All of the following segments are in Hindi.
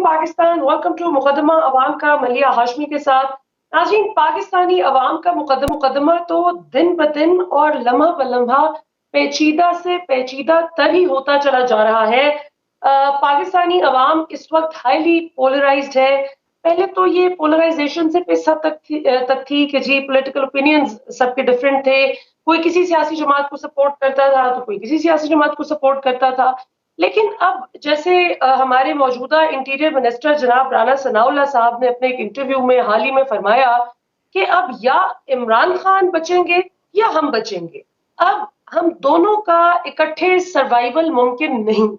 पाकिस्तान, वेलकम टू मुकदमा अवाम का मलिया हाशमी के साथ। नाज़रीन, पाकिस्तानी अवाम का मुकदमा तो दिन ब दिन और लम्हा ब लम्हा पेचीदा से पेचीदा तर ही होता चला जा रहा है। पाकिस्तानी अवाम इस वक्त हाईली पोलराइज्ड है। पहले तो ये पोलराइजेशन सिर्फ इस हद तक थी कि जी पॉलिटिकल ओपिनियंस सबके डिफरेंट थे। कोई किसी सियासी जमात को सपोर्ट करता था तो कोई किसी सियासी जमात को सपोर्ट करता था। लेकिन अब जैसे हमारे मौजूदा इंटीरियर मिनिस्टर जनाब राना सनाउल्लाह साहब ने अपने एक इंटरव्यू में हाल ही में फरमाया कि अब या इमरान खान बचेंगे या हम बचेंगे। अब हम दोनों का इकट्ठे सर्वाइवल मुमकिन नहीं,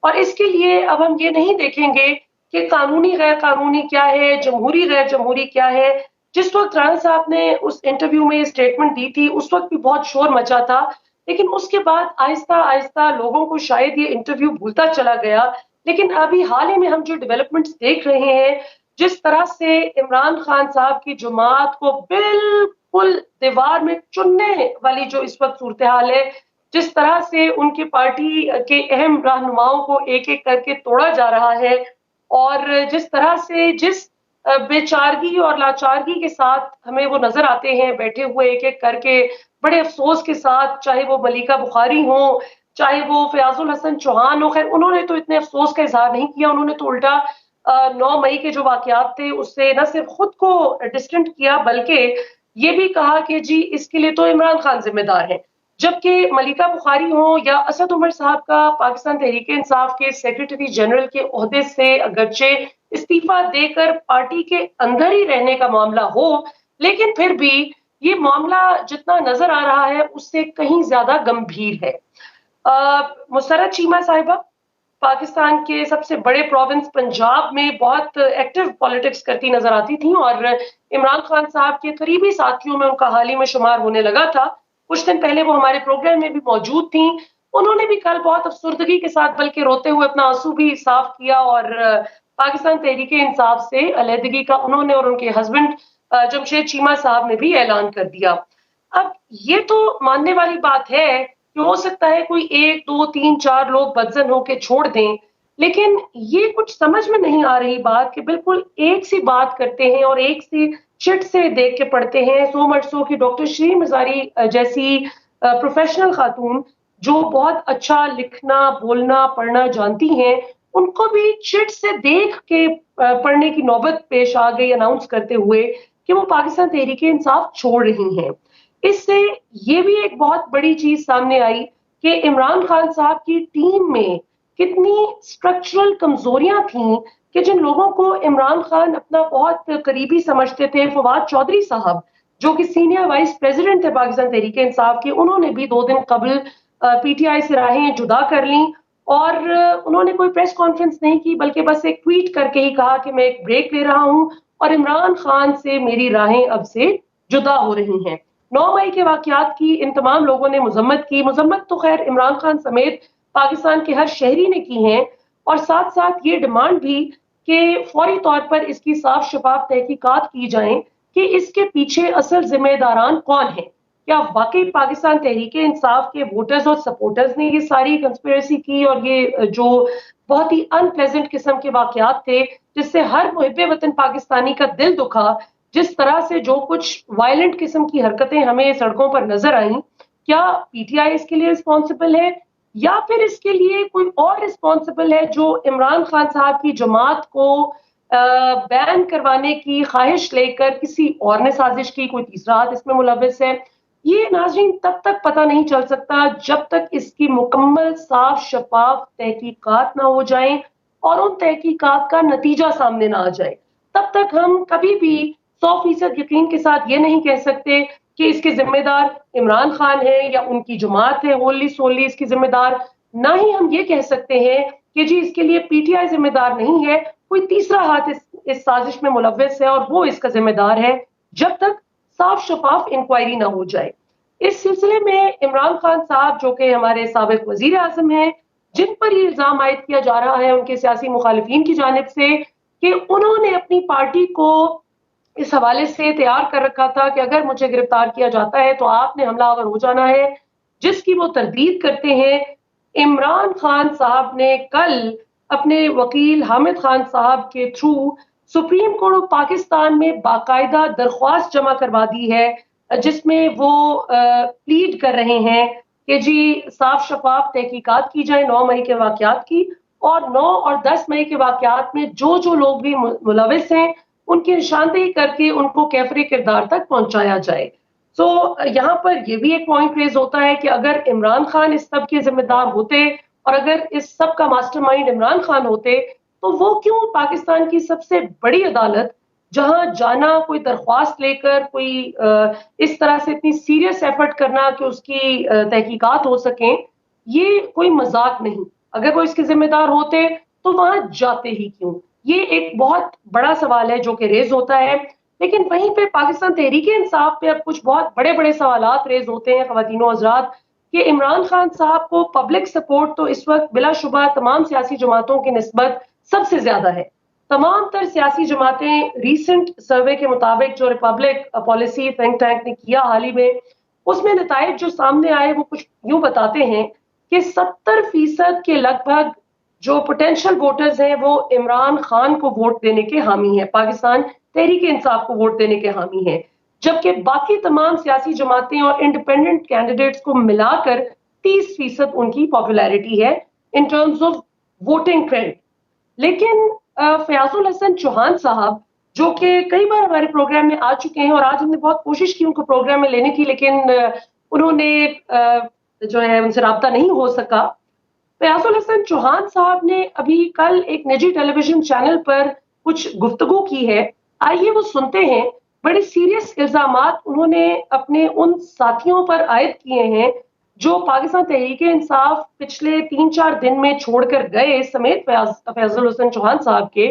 और इसके लिए अब हम ये नहीं देखेंगे कि कानूनी गैर कानूनी क्या है, जमहूरी गैर जमहूरी क्या है। जिस वक्त राना साहब ने उस इंटरव्यू में स्टेटमेंट दी थी उस वक्त भी बहुत शोर मचा था, लेकिन उसके बाद आहिस्ता आहिस्ता लोगों को शायद ये इंटरव्यू भूलता चला गया। लेकिन अभी हाल ही में हम जो डेवलपमेंट्स देख रहे हैं, जिस तरह से इमरान खान साहब की जमात को बिल्कुल दीवार में चुनने वाली जो इस वक्त सूरत हाल है, जिस तरह से उनकी पार्टी के अहम रहनुमाओं को एक एक करके तोड़ा जा रहा है, और जिस तरह से जिस बेचारगी और लाचारगी के साथ हमें वो नजर आते हैं बैठे हुए एक एक करके, बड़े अफसोस के साथ, चाहे वो मलिका बुखारी हो, चाहे वो फयाजुल हसन चौहान हो। खैर, उन्होंने तो इतने अफसोस का इजहार नहीं किया, उन्होंने तो उल्टा 9 मई के जो वाकयात थे उससे न सिर्फ खुद को डिस्टेंट किया, बल्कि ये भी कहा कि जी इसके लिए तो इमरान खान जिम्मेदार है। जबकि मलिका बुखारी हो या असद उमर साहब का पाकिस्तान तहरीक इंसाफ के सेक्रेटरी जनरल के ओहदे से अगरचे इस्तीफा देकर पार्टी के अंदर ही रहने का मामला हो, लेकिन फिर भी ये मामला जितना नजर आ रहा है उससे कहीं ज्यादा गंभीर है। मुसर्रत चीमा साहिबा पाकिस्तान के सबसे बड़े प्रोविंस पंजाब में बहुत एक्टिव पॉलिटिक्स करती नजर आती थी, और इमरान खान साहब के करीबी साथियों में उनका हाल ही में शुमार होने लगा था। कुछ दिन पहले वो हमारे प्रोग्राम में भी मौजूद थी। उन्होंने भी कल बहुत अफसुर्दगी के साथ, बल्कि रोते हुए, अपना आंसू भी साफ किया, और पाकिस्तान तहरीक इंसाफ से अलहदगी का उन्होंने और उनके हस्बैंड जमशेद चीमा साहब ने भी ऐलान कर दिया। अब ये तो मानने वाली बात है कि हो सकता है कोई एक दो तीन चार लोग बदजन होके छोड़ दें, लेकिन ये कुछ समझ में नहीं आ रही बात कि बिल्कुल एक सी बात करते हैं और एक सी चिट से देख के पढ़ते हैं। सो मच सो कि डॉक्टर श्री मजारी जैसी प्रोफेशनल खातून जो बहुत अच्छा लिखना बोलना पढ़ना जानती हैं, उनको भी चिट से देख के पढ़ने की नौबत पेश आ गई अनाउंस करते हुए कि वो पाकिस्तान तहरीक इंसाफ छोड़ रही हैं। इससे ये भी एक बहुत बड़ी चीज सामने आई कि इमरान खान साहब की टीम में कितनी स्ट्रक्चरल कमजोरियां थीं कि जिन लोगों को इमरान खान अपना बहुत करीबी समझते थे, फवाद चौधरी साहब जो कि सीनियर वाइस प्रेसिडेंट थे पाकिस्तान तहरीक इंसाफ के, उन्होंने भी 2 दिन कबल पीटीआई से राहें जुदा कर ली, और उन्होंने कोई प्रेस कॉन्फ्रेंस नहीं की, बल्कि बस एक ट्वीट करके ही कहा कि मैं एक ब्रेक ले रहा हूं और इमरान खान से मेरी राहें अब से जुदा हो रही हैं। 9 मई के वाकयात की इन तमाम लोगों ने मजम्मत की। मजम्मत तो खैर इमरान खान समेत पाकिस्तान के हर शहरी ने की है, और साथ साथ ये डिमांड भी कि फौरी तौर पर इसकी साफ शफाफ तहकीकात की जाए कि इसके पीछे असल जिम्मेदारान कौन है। क्या वाकई पाकिस्तान तहरीक इंसाफ के वोटर्स और सपोर्टर्स ने ये सारी कंस्पिरेसी की, और ये जो बहुत ही अनप्लेजेंट किस्म के वाकयात थे जिससे हर मुहिब्बे वतन पाकिस्तानी का दिल दुखा, जिस तरह से जो कुछ वायलेंट किस्म की हरकतें हमें सड़कों पर नजर आई, क्या पीटीआई इसके लिए रिस्पॉन्सिबल है या फिर इसके लिए कोई और रिस्पॉन्सिबल है जो इमरान खान साहब की जमात को बैन करवाने की ख्वाहिश लेकर किसी और ने साजिश की, कोई तीसरा हाथ इसमें मुलविस है। ये नाज़रीन तब तक पता नहीं चल सकता जब तक इसकी मुकम्मल साफ शफाफ तहकीकात ना हो जाए और उन तहकीकात का नतीजा सामने ना आ जाए। तब तक हम कभी भी 100% यकीन के साथ ये नहीं कह सकते कि इसके जिम्मेदार इमरान खान है या उनकी जमात है होली सोली इसकी जिम्मेदार। ना ही हम ये कह सकते हैं कि जी इसके लिए पीटीआई जिम्मेदार नहीं है, कोई तीसरा हाथ इस साजिश में मुलव्वस है और वो इसका जिम्मेदार है, जब तक साफ शफाफ इंक्वायरी ना हो जाए। इस सिलसिले में इमरान खान साहब जो कि हमारे साबिक वजीर आजम हैं, जिन पर ये इल्जाम आयद किया जा रहा है उनके सियासी मुखालिफिन की जानिब से कि उन्होंने अपनी पार्टी को इस हवाले से तैयार कर रखा था कि अगर मुझे गिरफ्तार किया जाता है तो आपने हमलावर हो जाना है, जिसकी वो तरदीद करते हैं। इमरान खान साहब ने कल अपने वकील हामिद खान साहब के through supreme court of Pakistan में बाकायदा दरख्वास्त जमा करवा दी है, जिसमें वो प्लीड कर रहे हैं कि जी साफ शफाफ तहकीकात की जाए 9 मई के वाकयात की, और 9 और 10 मई के वाकयात में जो जो लोग भी मुलविस हैं उनकी निशानदेही करके उनको कैफरे किरदार तक पहुंचाया जाए। तो यहाँ पर ये भी एक पॉइंट रेज होता है कि अगर इमरान खान इस सब के जिम्मेदार होते और अगर इस सब का मास्टरमाइंड इमरान खान होते, तो वो क्यों पाकिस्तान की सबसे बड़ी अदालत, जहां जाना कोई दरख्वास्त लेकर कोई इस तरह से इतनी सीरियस एफर्ट करना कि उसकी तहकीकात हो सकें, ये कोई मजाक नहीं। अगर वो इसके जिम्मेदार होते तो वहां जाते ही क्यों? ये एक बहुत बड़ा सवाल है जो कि रेज होता है। लेकिन वहीं पे पाकिस्तान तहरीक-ए-इंसाफ पे अब कुछ बहुत बड़े-बड़े सवालात रेज होते हैं ख़वातीनो हज़रात, कि इमरान खान साहब को पब्लिक सपोर्ट तो इस वक्त बिलाशुबा तमाम सियासी जमातों की निस्बत सबसे ज्यादा है। तमाम तर सियासी जमातें रीसेंट सर्वे के मुताबिक जो रिपब्लिक पॉलिसी थिंक टैंक ने किया हाल ही में, उसमें नताइज जो सामने आए वो कुछ यूं बताते हैं कि 70% के लगभग जो पोटेंशियल वोटर्स हैं वो इमरान खान को वोट देने के हामी हैं, पाकिस्तान तहरीक इंसाफ को वोट देने के हामी हैं, जबकि बाकी तमाम सियासी जमातें और इंडिपेंडेंट कैंडिडेट्स को मिलाकर 30% उनकी पॉपुलैरिटी है in terms of voting trend. लेकिन फयाजुल हसन चौहान साहब, जो कि कई बार हमारे प्रोग्राम में आ चुके हैं और आज हमने बहुत कोशिश की उनको प्रोग्राम में लेने की, लेकिन उन्होंने जो है उनसे राब्ता नहीं हो सका। फयाजुल हसन चौहान साहब ने अभी कल एक निजी टेलीविजन चैनल पर कुछ गुफ्तगू की है। आइए वो सुनते हैं। बड़े सीरियस इल्जामात उन्होंने अपने उन साथियों पर आयद किए हैं जो पाकिस्तान तहरीक-ए-इंसाफ पिछले 3-4 दिन में छोड़कर गए, समेत फयाजुल हसन चौहान साहब के।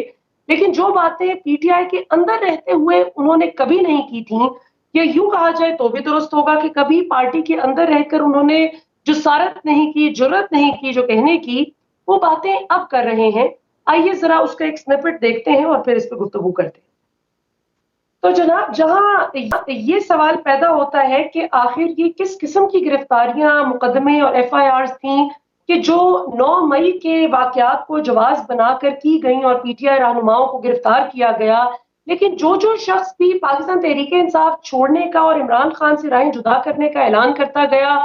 लेकिन जो बातें पीटीआई के अंदर रहते हुए उन्होंने कभी नहीं की थी, या यूं कहा जाए तो भी दुरुस्त होगा कि कभी पार्टी के अंदर रहकर उन्होंने जुसारत नहीं की, जुर्रत नहीं की जो कहने की, वो बातें अब कर रहे हैं। आइए जरा उसका एक स्निपेट देखते हैं और फिर इस पर गुफ्तगू करते हैं। तो जनाब, जहां ये सवाल पैदा होता है कि आखिर ये किस किस्म की गिरफ्तारियां, मुकदमे और एफआईआर थी कि जो 9 मई के वाकयात को जवाज बनाकर की गई और पीटीआई रहनुमाओं को गिरफ्तार किया गया, लेकिन जो जो शख्स भी पाकिस्तान तहरीक इंसाफ छोड़ने का और इमरान खान से राहें जुदा करने का ऐलान करता गया,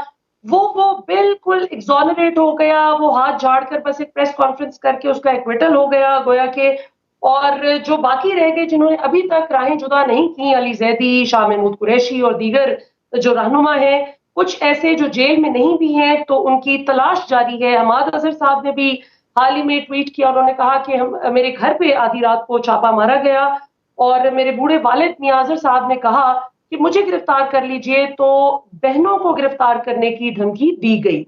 वो बिल्कुल एग्जॉनरेट हो गया, वो हाथ झाड़कर बस एक प्रेस कॉन्फ्रेंस करके उसका एक्विटल हो गया गोया के। और जो बाकी रह गए जिन्होंने अभी तक राहें जुदा नहीं की, अली जैदी, शाह महमूद कुरैशी और दीगर जो रहनुमा हैं, कुछ ऐसे जो जेल में नहीं भी हैं तो उनकी तलाश जारी है। हमाद अजहर साहब ने भी हाल ही में ट्वीट किया, उन्होंने कहा कि हम मेरे घर पे आधी रात को छापा मारा गया और मेरे बूढ़े वालिद नियाज़र साहब ने कहा कि मुझे गिरफ्तार कर लीजिए, तो बहनों को गिरफ्तार करने की धमकी दी गई।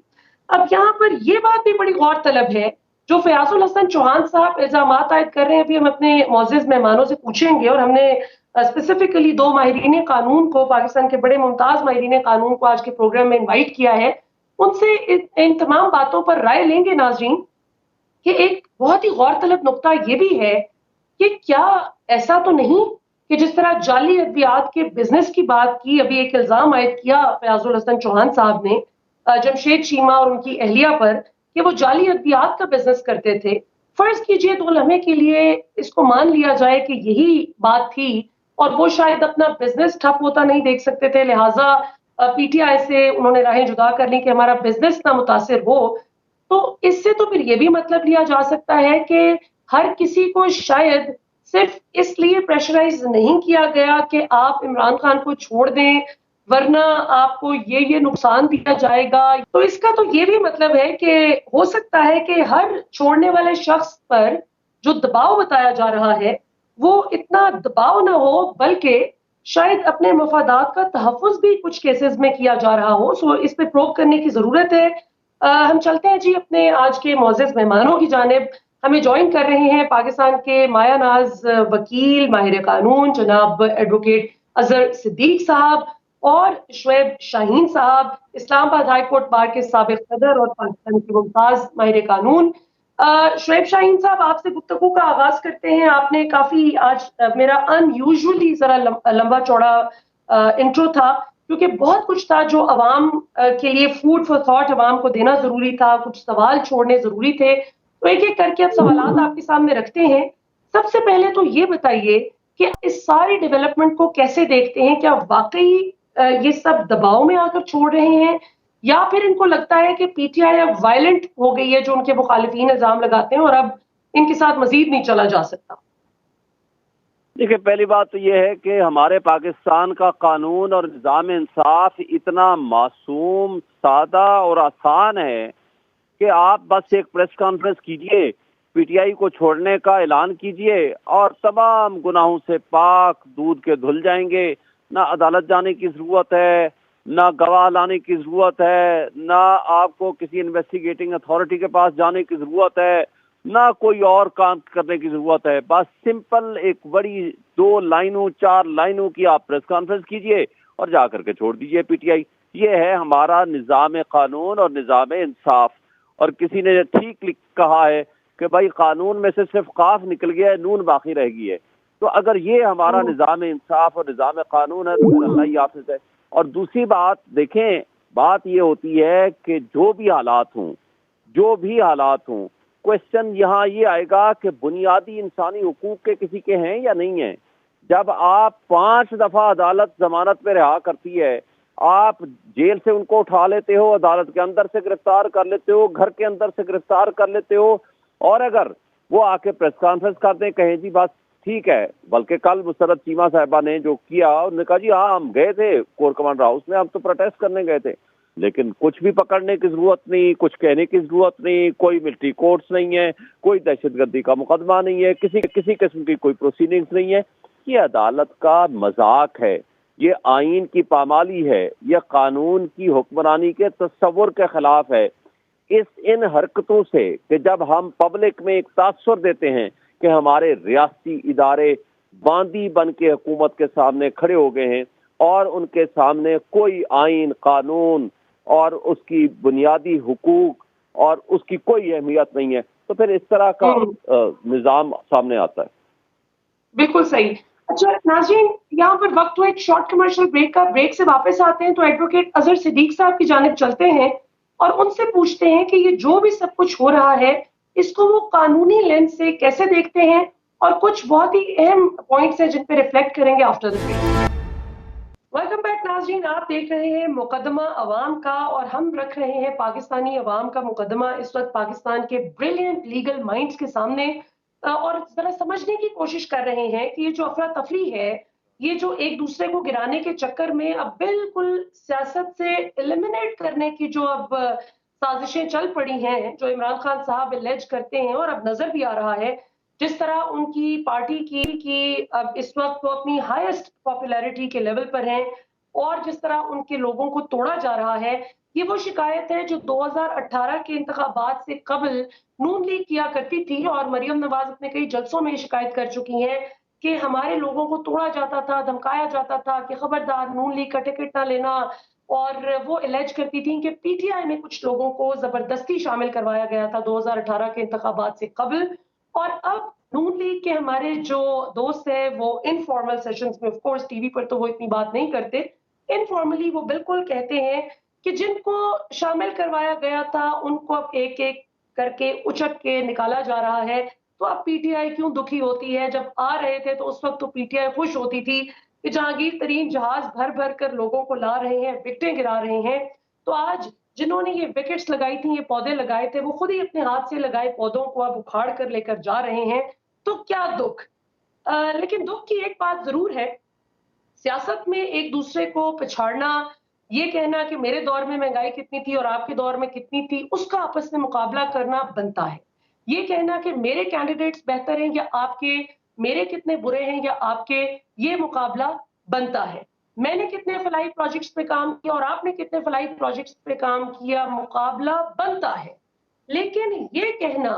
अब यहाँ पर ये बात भी बड़ी गौरतलब है, जो फयाजुल हसन चौहान साहब इल्जामात आयद कर रहे हैं, अभी हम अपने मौजूद मेहमानों से पूछेंगे और हमने स्पेसिफिकली 2 माहिरीन कानून को, पाकिस्तान के बड़े मुमताज माहिरीन कानून को आज के प्रोग्राम में इन्वाइट किया है, उनसे इन तमाम बातों पर राय लेंगे नाजरीन। कि एक बहुत ही गौरतलब नुक्ता ये भी है कि क्या ऐसा तो नहीं कि जिस तरह जाली अद्वियात के बिजनेस की बात की, अभी एक इल्जाम आयद किया फयाजुल हसन चौहान साहब ने जमशेद चीमा और उनकी अहलिया पर कि वो जाली अद्वियात का बिजनेस करते थे। फर्ज कीजिए 2 लम्हे के लिए इसको मान लिया जाए कि यही बात थी और वो शायद अपना बिजनेस ठप होता नहीं देख सकते थे, लिहाजा पीटीआई से उन्होंने राहें जुदा कर ली कि हमारा बिजनेस ना मुतासिर हो। तो इससे तो फिर ये भी मतलब लिया जा सकता है कि हर किसी को शायद सिर्फ इसलिए प्रेशराइज नहीं किया गया कि आप इमरान खान को छोड़ दें, वरना आपको ये नुकसान दिया जाएगा। तो इसका तो ये भी मतलब है कि हो सकता है कि हर छोड़ने वाले शख्स पर जो दबाव बताया जा रहा है वो इतना दबाव ना हो, बल्कि शायद अपने मफादात का तहफ़्फ़ुज़ भी कुछ केसेस में किया जा रहा हो। सो इस पे प्रोब करने की जरूरत है। हम चलते हैं जी अपने आज के मौजूद मेहमानों की जानिब। हमें ज्वाइन कर रहे हैं पाकिस्तान के माया नाज वकील, माहिर कानून जनाब एडवोकेट अजहर सिद्दीक साहब और शुएब शाहीन साहब, इस्लामाबाद हाई कोर्ट बार के साबिक सदर और पाकिस्तान के मुमताज माहिर कानून। शुएब शाहीन साहब, आपसे गुफ्तगू का आगाज करते हैं। आपने काफी आज मेरा अनयूजुअली जरा लंबा चौड़ा इंट्रो था, क्योंकि बहुत कुछ था जो अवाम के लिए फूड फॉर थॉट अवाम को देना जरूरी था, कुछ सवाल छोड़ने जरूरी थे। तो एक-एक करके अब सवालात आपके सामने रखते हैं। सबसे पहले तो ये बताइए कि इस सारी डेवलपमेंट को कैसे देखते हैं? क्या वाक़ई ये सब दबाव में आकर छोड़ रहे हैं या फिर इनको लगता है कि पीटीआई अब वायलेंट हो गई है, जो उनके मुखालिफिन इल्ज़ाम लगाते हैं और अब इनके साथ मज़ीद नहीं चला जा सकता? देखिए, पहली बात तो ये है कि हमारे पाकिस्तान का कानून और निज़ाम इंसाफ इतना मासूम, सादा और आसान है कि आप बस एक प्रेस कॉन्फ्रेंस कीजिए, पीटीआई को छोड़ने का ऐलान कीजिए और तमाम गुनाहों से पाक दूध के धुल जाएंगे। ना अदालत जाने की ज़रूरत है, ना गवाह लाने की ज़रूरत है, ना आपको किसी इन्वेस्टिगेटिंग अथॉरिटी के पास जाने की ज़रूरत है, ना कोई और काम करने की ज़रूरत है। बस सिंपल एक बड़ी 2 लाइनों 4 लाइनों की आप प्रेस कॉन्फ्रेंस कीजिए और जा करके छोड़ दीजिए पीटीआई। ये है हमारा निज़ाम कानून और निज़ाम इंसाफ। और किसी ने ठीक कहा है कि भाई कानून में से सिर्फ काफ निकल गया है, नून बाकी रह गई है। तो अगर ये हमारा निज़ाम इंसाफ और निज़ाम कानून है तो फिर अल्लाह ही हाफ़िज़ है। और दूसरी बात देखें, बात ये होती है कि जो भी हालात हों, क्वेश्चन यहाँ ये आएगा कि बुनियादी इंसानी हुकूक के किसी के हैं या नहीं है। जब आप 5 दफा अदालत जमानत पे रिहा करती है, आप जेल से उनको उठा लेते हो, अदालत के अंदर से गिरफ्तार कर लेते हो, घर के अंदर से गिरफ्तार कर लेते हो, और अगर वो आके प्रेस कॉन्फ्रेंस कर दें, कहें जी बस ठीक है। बल्कि कल मुसर्रत चीमा साहिबा ने जो किया, उन्होंने कहा जी हाँ हम गए थे कोर कमांडर हाउस में, हम तो प्रोटेस्ट करने गए थे, लेकिन कुछ भी पकड़ने की जरूरत नहीं, कुछ कहने की जरूरत नहीं, कोई मिलिट्री कोर्ट्स नहीं है, कोई दहशतगर्दी का मुकदमा नहीं है, किसी किसी किस्म की कोई प्रोसीडिंग्स नहीं है। ये अदालत का मजाक है, ये आइन की पामाली है, यह कानून की हुक्मरानी के तस्वुर के खिलाफ है। इन हरकतों से कि जब हम पब्लिक में एक तासुर देते हैं कि हमारे रियासती इदारे बांदी बन के हुकूमत के सामने खड़े हो गए हैं और उनके सामने कोई आइन, कानून और उसकी बुनियादी हुकूक और उसकी कोई अहमियत नहीं है, तो फिर इस तरह का निज़ाम सामने आता है। बिल्कुल सही। अच्छा नाज़रीन, यहाँ पर वक्त हुआ एक शॉर्ट कमर्शियल ब्रेक का। ब्रेक से वापस आते हैं तो एडवोकेट अजहर सिद्दीक साहब की जानिब चलते हैं और उनसे पूछते हैं कि ये जो भी सब कुछ हो रहा है, इसको वो कानूनी लेंस से कैसे देखते हैं और कुछ बहुत ही अहम पॉइंट्स हैं जिन पे रिफ्लेक्ट करेंगे after the break. Welcome back नाज़रीन, आप देख रहे हैं मुकदमा अवाम का और हम रख रहे हैं पाकिस्तानी अवाम का मुकदमा इस वक्त पाकिस्तान के ब्रिलियंट लीगल माइंड्स के सामने और जरा समझने की कोशिश कर रहे हैं कि ये जो अफरा तफरी है, ये जो एक दूसरे को गिराने के चक्कर में अब बिल्कुल सियासत से एलिमिनेट करने की जो अब साजिशें चल पड़ी हैं, जो इमरान खान साहब एलिज करते हैं और अब नजर भी आ रहा है जिस तरह उनकी पार्टी की अब इस वक्त वो अपनी हाईएस्ट पॉपुलैरिटी के लेवल पर हैं और जिस तरह उनके लोगों को तोड़ा जा रहा है, ये वो शिकायत है जो 2018 के इंतखाबात से कबल नून लीग किया करती थी और मरियम नवाज अपने कई जलसों में शिकायत कर चुकी हैं कि हमारे लोगों को तोड़ा जाता था, धमकाया जाता था कि खबरदार नून लीग का टिकट ना लेना। और वो एलिज करती थी कि पीटीआई में कुछ लोगों को जबरदस्ती शामिल करवाया गया था 2018 के इंतखाबात से कबल। और अब नून लीग के हमारे जो दोस्त हैं वो इनफॉर्मल सेशंस में, ऑफ कोर्स टीवी पर तो वो इतनी बात नहीं करते, इनफॉर्मली वो बिल्कुल कहते हैं कि जिनको शामिल करवाया गया था उनको अब एक एक करके उचक के निकाला जा रहा है। तो अब पीटीआई क्यों दुखी होती है? जब आ रहे थे तो उस वक्त तो पीटीआई खुश होती थी कि जहांगीर तरीन जहाज भर भर कर लोगों को ला रहे हैं, विकेटें गिरा रहे हैं। तो आज जिन्होंने ये विकेट्स लगाई थी, ये पौधे लगाए थे, वो खुद ही अपने हाथ से लगाए पौधों को अब उखाड़ कर लेकर जा रहे हैं। तो क्या दुख। लेकिन दुख की एक बात जरूर है, सियासत में एक दूसरे को पछाड़ना, ये कहना कि मेरे दौर में महंगाई कितनी थी और आपके दौर में कितनी थी, उसका आपस में मुकाबला करना बनता है। ये कहना कि मेरे कैंडिडेट्स बेहतर हैं या आपके, मेरे कितने बुरे हैं या आपके, ये मुकाबला बनता है। मैंने कितने फलाई प्रोजेक्ट्स पे काम किया और आपने कितने फलाई प्रोजेक्ट्स पे काम किया, मुकाबला बनता है। लेकिन ये कहना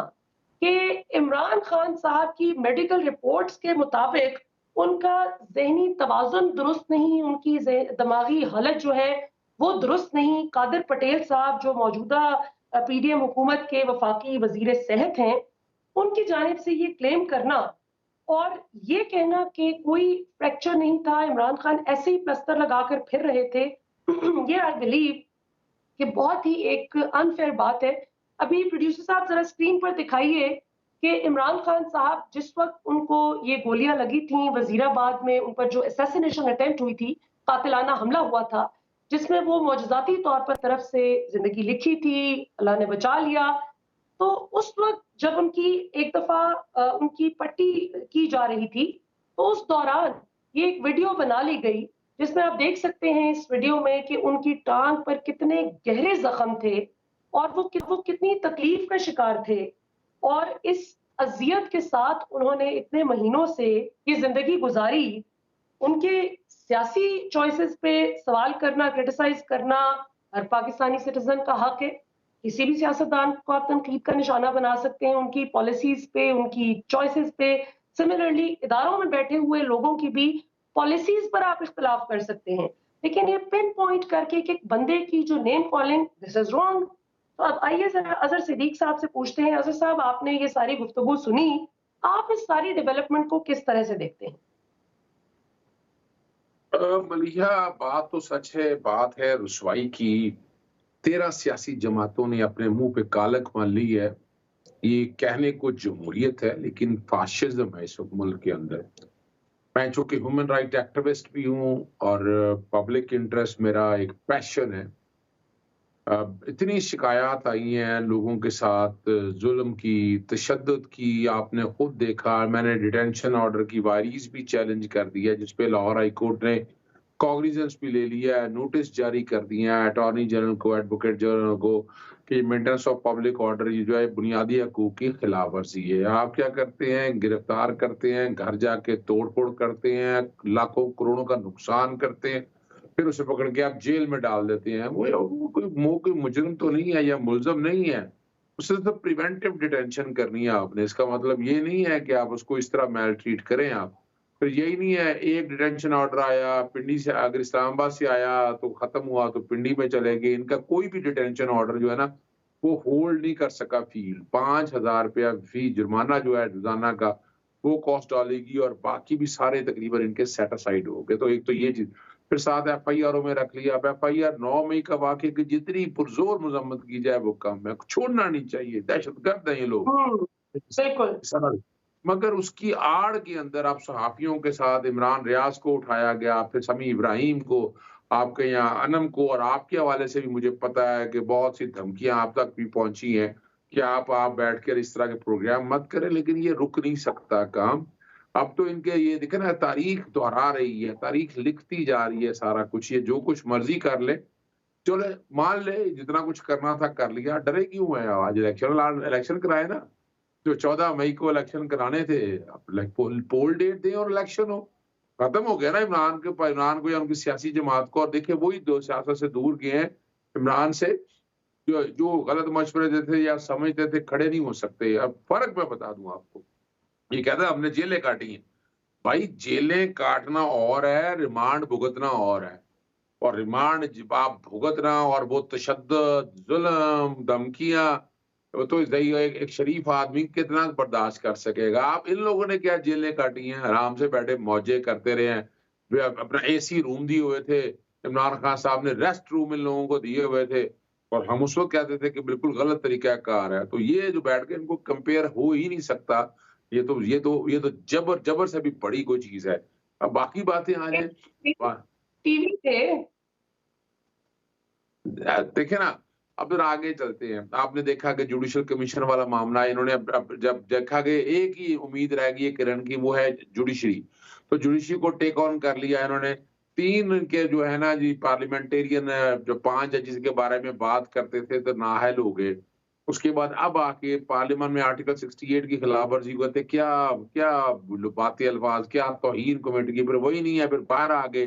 कि इमरान खान साहब की मेडिकल रिपोर्ट्स के मुताबिक उनका ज़हनी तवाज़ुन दुरुस्त नहीं, उनकी दिमागी हालत जो है वो दुरुस्त नहीं। कादिर पटेल साहब जो मौजूदा पीडीएम हुकूमत के वफाकी वज़ीर सेहत हैं, उनकी जानिब से ये क्लेम करना और ये कहना कि कोई फ्रैक्चर नहीं था, इमरान खान ऐसे ही प्लास्टर लगाकर फिर रहे थे, ये आई बिलीव कि बहुत ही एक अनफेयर बात है। अभी प्रोड्यूसर साहब जरा स्क्रीन पर दिखाइए कि इमरान खान साहब जिस वक्त उनको ये गोलियां लगी थी वजीराबाद में, उन पर जो असैसिनेशन अटेम्प्ट हुई थी, कातिलाना हमला हुआ था, जिसमें वो मौजज़ाती तौर पर तरफ से जिंदगी लिखी थी, अल्लाह ने बचा लिया। तो उस वक्त जब उनकी एक दफा उनकी पट्टी की जा रही थी, तो उस दौरान ये एक वीडियो बना ली गई जिसमें आप देख सकते हैं इस वीडियो में कि उनकी टांग पर कितने गहरे जख्म थे और वो कितनी तकलीफ का शिकार थे। और इस अजियत के साथ उन्होंने इतने महीनों से ये जिंदगी गुजारी। उनके सियासी चॉइसेस पे सवाल करना, क्रिटिसाइज करना हर पाकिस्तानी सिटीजन का हक है। किसी भी सियासतदान को आप तनकीद का निशाना बना सकते हैं, उनकी पॉलिसीज पे, उनकी चॉइसेस पे। सिमिलरली इदारों में बैठे हुए लोगों की भी पॉलिसीज पर आप इख्तिलाफ कर सकते हैं, लेकिन ये पिन पॉइंट करके कि एक बंदे की जो name calling, this is wrong. तो अब आइए जरा अजहर सिद्दीक साहब से पूछते हैं। अजहर साहब, आपने ये सारी गुफ्तगू सुनी, आप इस सारी डेवलपमेंट को किस तरह से देखते हैं? मलिहा, बात तो सच है, बात है रुसवाई की। 13 सियासी जमातों ने अपने मुंह पे कालक मान ली है। ये कहने को जमहूरियत है लेकिन फाशिज्म है इस मुल्क के अंदर। मैं चूंकि ह्यूमन राइट एक्टिविस्ट भी हूँ और पब्लिक इंटरेस्ट मेरा एक पैशन है। इतनी शिकायत आई हैं लोगों के साथ जुल्म की, तशद्दुद की। आपने खुद देखा, मैंने डिटेंशन ऑर्डर की वायरीज भी चैलेंज कर दी है जिसपे लाहौर हाई कोर्ट ने कॉग्निजेंस भी ले लिया है, नोटिस जारी कर दिए हैं अटॉर्नी जनरल को, एडवोकेट जनरल को कि मेंटेनेंस ऑफ पब्लिक ऑर्डर ये जो है बुनियादी हकूक की खिलाफ वर्जी है। आप क्या करते हैं? गिरफ्तार करते हैं, घर जाके तोड़ फोड़ करते हैं, लाखों करोड़ों का नुकसान करते हैं, फिर उसे पकड़ के आप जेल में डाल देते हैं। वो कोई मुजरिम तो नहीं है या मुलजम नहीं है, उससे तो प्रिवेंटिव डिटेंशन करनी है आपने। इसका मतलब ये नहीं है कि आप उसको इस तरह मेल ट्रीट करें। आप फिर यही नहीं है, एक डिटेंशन ऑर्डर आया पिंडी से, अगर इस्लामाबाद से आया तो खत्म हुआ तो पिंडी में चले गए। इनका कोई भी डिटेंशन ऑर्डर जो है ना वो होल्ड नहीं कर सका फील्ड। 5,000 रुपया फी जुर्माना जो है रोजाना का वो कॉस्ट डालेगी और बाकी भी सारे तकरीबन इनके सेट असाइड हो गए। तो एक तो ये चीज, फिर साथ FIR में रख लिया। अब FIR 9 मई का वाकई की जितनी पुरजोर मजम्मत की जाए वो कम है, छोड़ना नहीं चाहिए। दहशतगर्द हैं ये लोग बिल्कुल। मगर उसकी आड़ के अंदर आप सहाफियों के साथ इमरान रियाज को उठाया गया, फिर समी इब्राहिम को, आपके यहाँ अनम को, और आपके हवाले से भी मुझे पता है कि बहुत सी धमकियां आप तक भी पहुंची हैं कि आप बैठ कर इस तरह के प्रोग्राम मत करें। लेकिन ये रुक नहीं सकता काम। अब तो इनके ये देखे ना, तारीख दोहरा रही है, तारीख लिखती जा रही है सारा कुछ। ये जो कुछ मर्जी कर ले, चलो मान ले जितना कुछ करना था कर लिया, डरे क्यों है? आज इलेक्शन कराए ना, जो 14 मई को इलेक्शन कराने थे, पोल डेट दें और इलेक्शन हो। खत्म हो गया ना इमरान को या उनकी सियासी जमात को। और देखिए वही दो सियासत से दूर गए हैं इमरान से, जो गलत मशवरे देते या समझते थे खड़े नहीं हो सकते। अब फर्क मैं बता दूं आपको, ये कहता है हमने जेलें काटी हैं। भाई जेलें काटना और है, रिमांड भुगतना और है। और रिमांड जब आप भुगतना और वो तशद्दुद, जुल्म, धमकियां, तो एक शरीफ आदमी कितना बर्दाश्त कर सकेगा? आप इन लोगों ने क्या जेलें काटी हैं? आराम से बैठे मौजे करते रहे हैं। वे अपना AC रूम दिए हुए थे, इमरान खान साहब ने रेस्ट रूम इन लोगों को दिए हुए थे, और हम उस वक्त कहते थे कि बिल्कुल गलत तरीका कार है। तो ये जो बैठ के इनको कंपेयर हो ही नहीं सकता। ये तो जबर से भी बड़ी कोई चीज है। अब बाकी बातें आ जाए टीवी पे देखे ना। अब जरा आगे चलते हैं। आपने देखा कि जुडिशल कमीशन वाला मामला इन्होंने अब जब देखा कि एक ही उम्मीद रह गई है किरण की, वो है जुडिशरी। तो जुडिशरी को टेक ऑन कर लिया इन्होंने। 3 के जो है ना जी पार्लियामेंटेरियन, जो 5 जजेस के बारे में बात करते थे तो नाअहल हो गए। उसके बाद अब आके पार्लियामेंट में आर्टिकल 68 की खिलाफ वर्जी करते, क्या क्या बातें अल्फाज, क्या तौहीन कमेटी की। फिर वही नहीं है, फिर बाहर आ गए,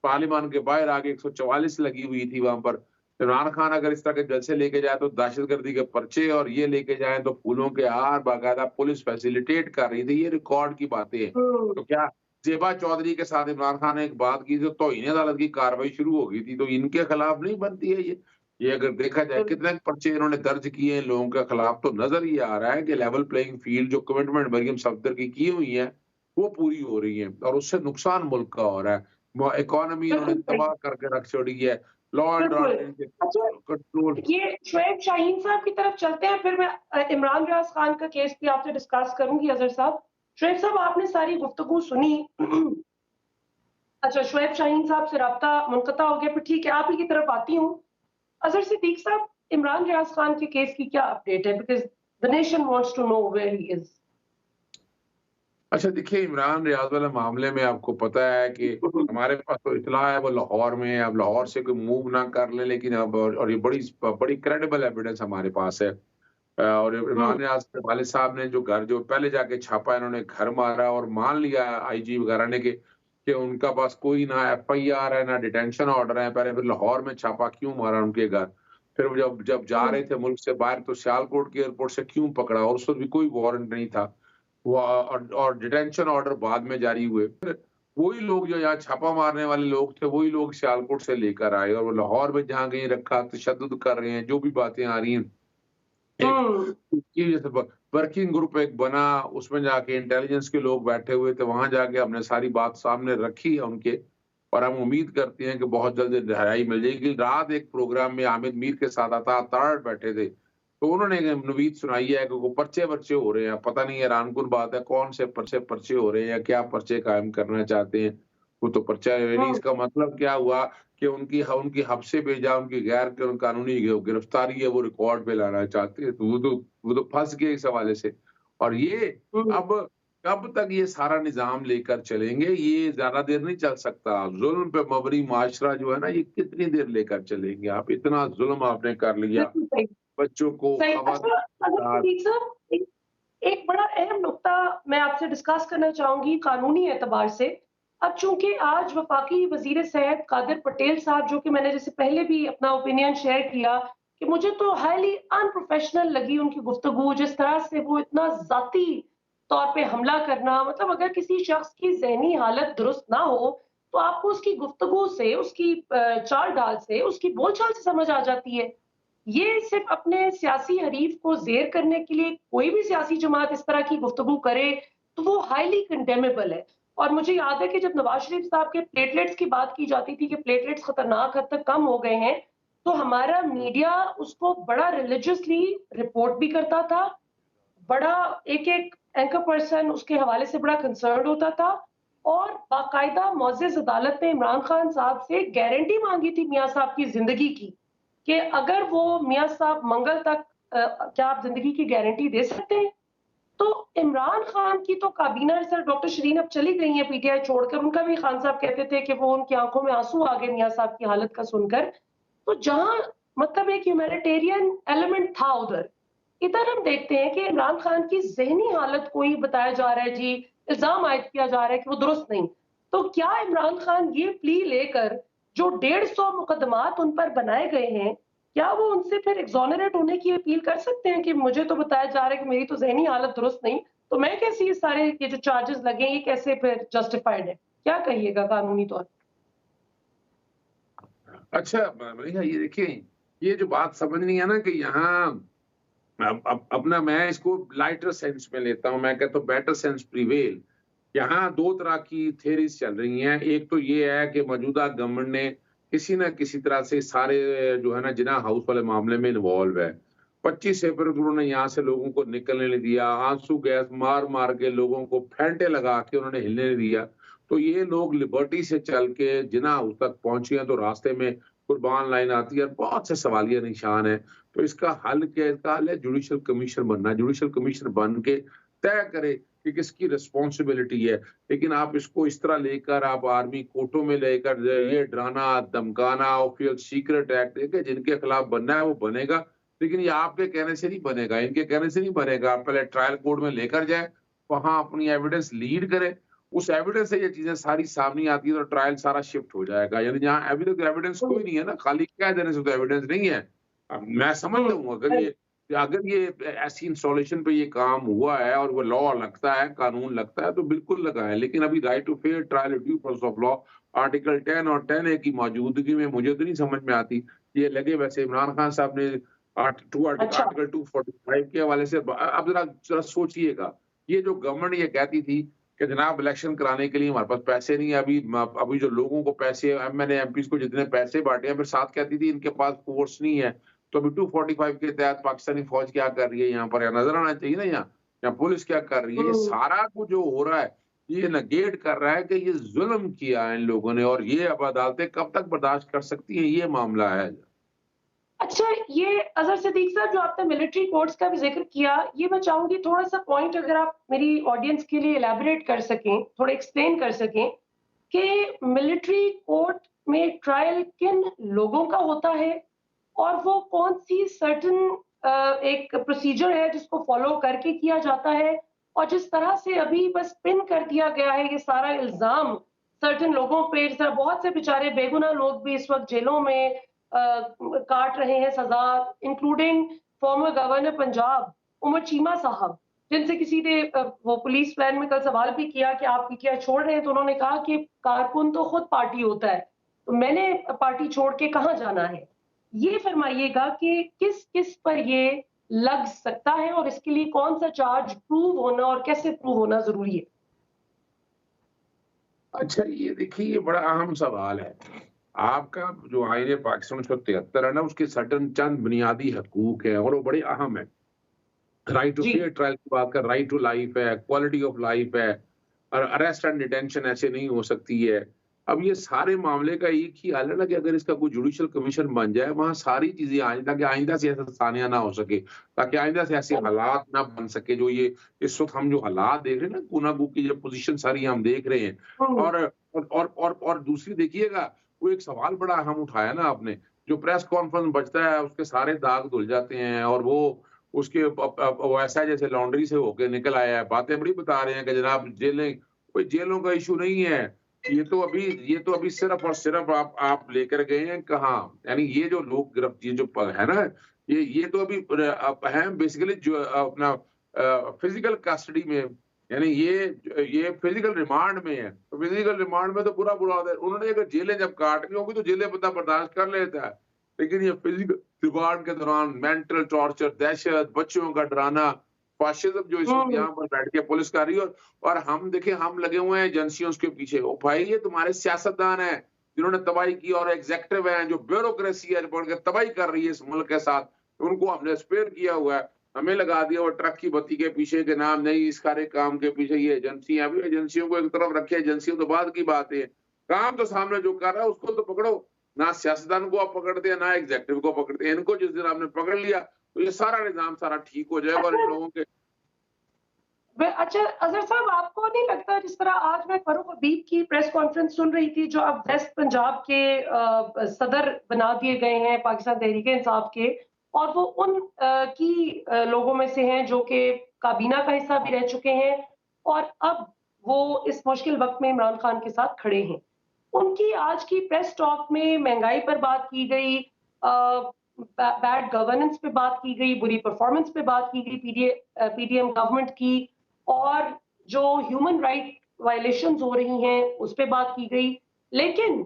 पार्लियामेंट के बाहर आगे 144 लगी हुई थी वहां पर। इमरान खान अगर इस तरह के जलसे लेके जाए तो दहशतगर्दी के पर्चे, और ये लेके जाए तो फूलों के हार, बाकायदा पुलिस फैसिलिटेट कर रही थी। ये रिकॉर्ड की बातें हैं। तो क्या जेबा चौधरी के साथ इमरान खान ने एक बात की तो तौहीन अदालत की कार्रवाई शुरू हो गई थी, तो इनके खिलाफ नहीं बनती है ये अगर देखा जाए कितने पर्चे इन्होंने दर्ज किए हैं लोगों के खिलाफ, तो नजर ये आ रहा है कि लेवल प्लेइंग फील्ड जो कमिटमेंट मरियम सफदर की हुई है वो पूरी हो रही है, और उससे नुकसान मुल्क का हो रहा है। इकोनॉमी इन्होंने तबाह करके रख छोड़ी है। लॉ एंड बिल्कुल। ऑर्डर के अच्छा, कंट्रोल। ये शुएब शाहीन साहब की तरफ चलते हैं, फिर मैं इमरान रियाज खान का केस भी आपसे डिस्कस करूँगी अज़हर साहब। शुएब साहब, आपने सारी गुफ्तगू सुनी। अच्छा, शुएब शाहीन साहब से राब्ता मुनक़ता हो गया, फिर ठीक है, आप ही की तरफ आती हूँ। अज़हर सिद्दीक़ साहब, इमरान रियाज खान के केस की क्या अपडेट है? Because the nation wants to know where he is. अच्छा देखिए, इमरान रियाज वाले मामले में आपको पता है कि हमारे पास तो इत्तला है वो लाहौर में है। अब लाहौर से कोई मूव ना कर ले, लेकिन अब और ये बड़ी बड़ी क्रेडिबल एविडेंस हमारे पास है। और हुँ, इमरान रियाज के वालिद साहब ने जो घर जो पहले जाके छापा, इन्होंने घर मारा और मान लिया आईजी वगैरह ने कि उनका पास कोई ना एफआईआर है, ना डिटेंशन ऑर्डर है। पहले फिर लाहौर में छापा क्यों मारा उनके घर? फिर वो जब जब जा हुँ, रहे थे मुल्क से बाहर तो सियालकोट के एयरपोर्ट से क्यों पकड़ा? और उस वक़्त भी कोई वारंट नहीं था। वो और डिटेंशन ऑर्डर बाद में जारी हुए। फिर वही लोग जो यहाँ छापा मारने वाले लोग थे, वही लोग सियालकोट से लेकर आए और वो लाहौर में जहाँ कहीं रखा तशद्दुद कर रहे हैं, जो भी बातें आ रही हैं। एक हुँ, उसकी जैसे वर्किंग ग्रुप एक बना, उसमें जाके इंटेलिजेंस के लोग बैठे हुए थे, वहां जाके हमने सारी बात सामने रखी है उनके। और हम उम्मीद करते हैं कि बहुत जल्द रिहाई मिल जाएगी। रात एक प्रोग्राम में आमिर मीर के साथ अताताड़ बैठे थे, तो उन्होंने एक नवीद सुनाई है कि वो पर्चे वर्चे हो रहे हैं। पता नहीं हैरानकुन बात है, कौन से पर्चे पर्चे हो रहे हैं या क्या पर्चे कायम करना चाहते हैं। वो तो पर्चा है नहीं, हुँ, इसका मतलब क्या हुआ कि उनकी हब्से भेजा, उनकी गैर कानूनी गिरफ्तारी है वो रिकॉर्ड पे लाना चाहते हैं। तो वो तो फँस गए इस हवाले से। और ये हुँ। अब कब तक ये सारा निज़ाम लेकर चलेंगे, ये ज़्यादा देर नहीं चल सकता। ज़ुल्म पे मबनी माशरा जो है ना, ये कितनी देर लेकर चलेंगे आप? इतना ज़ुल्म आपने कर लिया, बिल्कुल सही। बच्चों को, सही। अच्छा, ख़वातीन के अगर साथ। सिद्दीक़ साहब, एक एक बड़ा अहम नुक्ता मैं आपसे डिस्कस करना चाहूँगी कानूनी एतबार से। अब चूँकि आज वफ़ाकी वज़ीर सेहत कादिर पटेल साहब, जो कि मैंने जैसे पहले भी अपना ओपिनियन शेयर किया कि मुझे तो हाइली अनप्रोफ़ेशनल लगी उनकी गुफ्तगू, जिस तरह से वो इतना ज़ाती तौर पे हमला करना, मतलब अगर किसी शख़्स की ज़हनी हालत दुरुस्त ना हो, तो आपको उसकी गुफ्तगू से, उसकी चाल-ढाल से, उसकी बोलचाल से समझ आ जाती है। ये सिर्फ़ अपने सियासी हरीफ को ज़ेर करने के लिए कोई भी सियासी जमात इस तरह की गुफ्तगू करे, तो वो हाइली कंडेमेबल है। और मुझे याद है कि जब नवाज़ शरीफ साहब के प्लेटलेट्स की बात की जाती थी कि प्लेटलेट्स खतरनाक हद तक कम हो गए हैं, तो हमारा मीडिया उसको बड़ा रिलिजियसली रिपोर्ट भी करता था, बड़ा एक-एक एंकर पर्सन उसके हवाले से बड़ा कंसर्न्ड होता था और बाकायदा मुअज़्ज़ज़ अदालत ने इमरान खान साहब से गारंटी माँगी थी मियाँ साहब की ज़िंदगी की, कि अगर वो मियाँ साहब मंगल तक क्या आप ज़िंदगी की गारंटी दे सकते हैं? तो इमरान खान की तो काबीना सर डॉक्टर शरीन अब चली गई हैं पीटीआई छोड़कर, उनका भी खान साहब कहते थे कि वो उनकी आँखों में आँसू आ गए मियाँ साहब की हालत का सुनकर। तो जहाँ मतलब एक ह्यूमैनिटेरियन एलिमेंट था उधर, इधर हम देखते हैं कि इमरान खान की ज़हनी हालत को ही बताया जा रहा है जी, इल्ज़ाम आयद किया जा रहा है कि वो दुरुस्त नहीं। तो क्या इमरान खान ये प्ली लेकर जो 150 मुकदमात उन पर बनाए गए हैं, क्या वो उनसे फिर एक्सोनरेट होने की अपील कर सकते हैं कि मुझे तो बताया जा रहा है कि मेरी तो ज़हनी हालत दुरुस्त नहीं, तो मैं कैसे ये जो चार्जेज़ लगे हैं, ये कैसे फिर जस्टिफाइड है? क्या कहिएगा कानूनी तौर पे? अच्छा, भैया ये देखिए, ये जो बात समझनी है ना कि यहाँ अब ना मैं इसको लाइटर सेंस में लेता हूँ, मैं कहता हूँ बेटर सेंस प्रिवेल। यहाँ 2 तरह की थ्योरीज़ चल रही हैं। एक तो ये है कि मौजूदा गवर्नमेंट ने किसी न किसी तरह से सारे जो है ना जिन्ना हाउस वाले मामले में इन्वॉल्व है। 25 अप्रैल को उन्होंने यहाँ से लोगों को निकलने नहीं दिया, आंसू गैस मार-मार के लोगों को फेंटे लगा के उन्होंने हिलने नहीं दिया। तो ये लोग लिबर्टी से चल के जिन्ना हाउस तक पहुँचे हैं, तो रास्ते में कुर्बान लाइन आती है और बहुत से सवालिया निशान हैं। तो इसका हल क्या है? इसका हल है जुडिशल कमीशन बनना। जुडिशल कमीशन बन के तय करे कि किसकी रिस्पॉन्सिबिलिटी है। लेकिन आप इसको इस तरह लेकर आप आर्मी कोर्टों में लेकर ये डराना, धमकाना, ऑफिशियल सीक्रेट एक्ट देखिए जिनके खिलाफ बनना है वो बनेगा, लेकिन ये आपके कहने से नहीं बनेगा, इनके कहने से नहीं बनेगा। आप पहले ट्रायल कोर्ट में लेकर जाएँ, वहाँ अपनी एविडेंस लीड करें, उस एविडेंस से ये चीज़ें सारी सामने आती है तो ट्रायल सारा शिफ्ट हो जाएगा। यानी जहाँ अभी तक एविडेंस हुँ, कोई नहीं है ना, खाली कह देने से तो एविडेंस नहीं है। मैं समझता हुँ, हूँ राइट, अगर ये ऐसी इंस्टॉलेशन पे ये काम हुआ है और वो लॉ लगता है, कानून लगता है तो बिल्कुल लगाएँ। लेकिन अभी right to fair trial due process of law article 10 और 10A की मौजूदगी में मुझे तो नहीं समझ में आती। ये लगे वैसे इमरान खान साहब ने अच्छा, आर्टिकल 245 के हवाले से अब ज़रा ज़रा सोचिएगा, ये जो गवर्नमेंट ये कहती थी कि जनाब इलेक्शन कराने के लिए हमारे पास पैसे नहीं है, अभी जो लोगों को पैसे एमएनए एमपीज को जितने पैसे बांटे हैं, फिर साथ कहती थी इनके पास फोर्स नहीं है। तो अभी 245 के तहत पाकिस्तानी फौज क्या कर रही है यहाँ पर, नजर आना चाहिए ना। यहाँ पुलिस क्या कर रही है। ये सारा कुछ जो हो रहा है ये नेगेट कर रहा है कि ये जुल्म किया है इन लोगों ने, और ये अब अदालतें कब तक बर्दाश्त कर सकती हैं, ये मामला है। अच्छा, ये अजहर सिद्दीक साहब जो आपने मिलिट्री कोर्ट्स का भी जिक्र किया, ये मैं चाहूंगी थोड़ा सा पॉइंट अगर आप मेरी ऑडियंस के लिए एलैबोरेट कर सकें, थोड़ा एक्सप्लेन कर सकें कि मिलिट्री कोर्ट में ट्रायल किन लोगों का होता है और वो कौन सी सर्टन एक प्रोसीजर है जिसको फॉलो करके किया जाता है, और जिस तरह से अभी बस पिन कर दिया गया है ये सारा इल्जाम सर्टन लोगों पे, जिस तरह बहुत से बेचारे बेगुनाह लोग भी इस वक्त जेलों में काट रहे हैं सजा, including former governor Punjab Umar Cheema sahab, जिनसे किसी ने वो पुलिस वैन में कल सवाल भी किया कि आप पीटीआई छोड़ रहे हैं, तो उन्होंने कहा कि कारकुन तो खुद पार्टी होता है, तो मैंने पार्टी छोड़ के कहां जाना है। ये फरमाइएगा कि किस किस पर ये लग सकता है और इसके लिए कौन सा चार्ज प्रूव होना और कैसे प्रूव होना जरूरी है। अच्छा, ये देखिए, ये बड़ा अहम सवाल है। आपका जो आईन पाकिस्तान 1973 है ना, उसके सर्टन चंद बुनियादी हकूक है और वो बड़े अहम है। राइट टू जी। फेयर ट्रायल की बात कर, राइट टू लाइफ है, क्वालिटी ऑफ लाइफ है, और अरेस्ट एंड डिटेंशन ऐसे नहीं हो सकती है। अब ये सारे मामले का एक ही हाल है ना कि अगर इसका कोई जुडिशियल कमीशन बन जाए, वहां सारी चीजें आ जाए, ताकि आइंदा से ऐसा सानिया ना हो सके, ताकि आइंदा से ऐसे हालात ना बन सके जो ये इस वक्त हम जो हालात देख रहे हैं ना, गुनागू की जो पोजीशन सारी हम देख रहे हैं। और दूसरी देखिएगा, वो एक सवाल बड़ा अहम उठाया ना आपने, जो प्रेस कॉन्फ्रेंस बचता है उसके सारे दाग धुल जाते हैं, और वो उसके वो ऐसा जैसे लॉन्ड्री से होके निकल आया है। बातें बड़ी बता रहे हैं कि जनाब जेलें, कोई जेलों का इशू नहीं है। ये तो अभी सिर्फ और सिर्फ आप लेकर गए हैं कहाँ, यानी ये जो लोग ये जो है ना, ये तो अभी है बेसिकली जो अपना फिजिकल कस्टडी में, यानी ये फिजिकल रिमांड में है। तो फिजिकल रिमांड में तो बुरा होता है। उन्होंने अगर जेलें जब काटनी होगी तो जेलें बंदा बर्दाश्त कर लेता है, लेकिन ये फिजिकल रिमांड के दौरान मेंटल टॉर्चर, दहशत, बच्चों का डराना, फाशिज्म जो इस वक्त यहाँ पर बैठ के पुलिस कर रही है। और हम देखें, हम लगे हुए हैं एजेंसियों के पीछे। ओ भाई, ये तुम्हारे सियासतदान हैं जिन्होंने तबाही की, और एग्जेक्टिव हैं जो ब्यूरोक्रेसी है जो तबाही कर रही है इस मुल्क के साथ, उनको हमने स्पेयर किया हुआ है। हमें लगा दिया वो ट्रक की बत्ती के पीछे के नाम नहीं, इस सारे काम के पीछे ये एजेंसियां। अभी एजेंसियों को एक तरफ रखे, एजेंसियों तो बाद की बात है, काम तो सामने जो कर रहा है उसको तो पकड़ो ना। सियासतदान को आप पकड़ते हैं ना एग्जेक्टिव को पकड़ते हैं। इनको जिस दिन आपने पकड़ लिया तो ये सारा निजाम सारा ठीक हो जाएगा। और इन लोगों के अच्छा अजहर साहब, आपको नहीं लगता जिस तरह आज मैं फरूख हबीब की प्रेस कॉन्फ्रेंस सुन रही थी, जो अब वेस्ट पंजाब के सदर बना दिए गए हैं पाकिस्तान तहरीक इंसाफ के, और वो उन लोगों में से हैं जो कि काबीना का हिस्सा भी रह चुके हैं और अब वो इस मुश्किल वक्त में इमरान खान के साथ खड़े हैं। उनकी आज की प्रेस टॉक में महंगाई पर बात की गई, बैड गवर्नेंस पे बात की गई, बुरी परफॉर्मेंस पे बात की गई पीडीएम गवर्नमेंट की, और जो ह्यूमन राइट वायलेशंस हो रही हैं उस पे बात की गई, लेकिन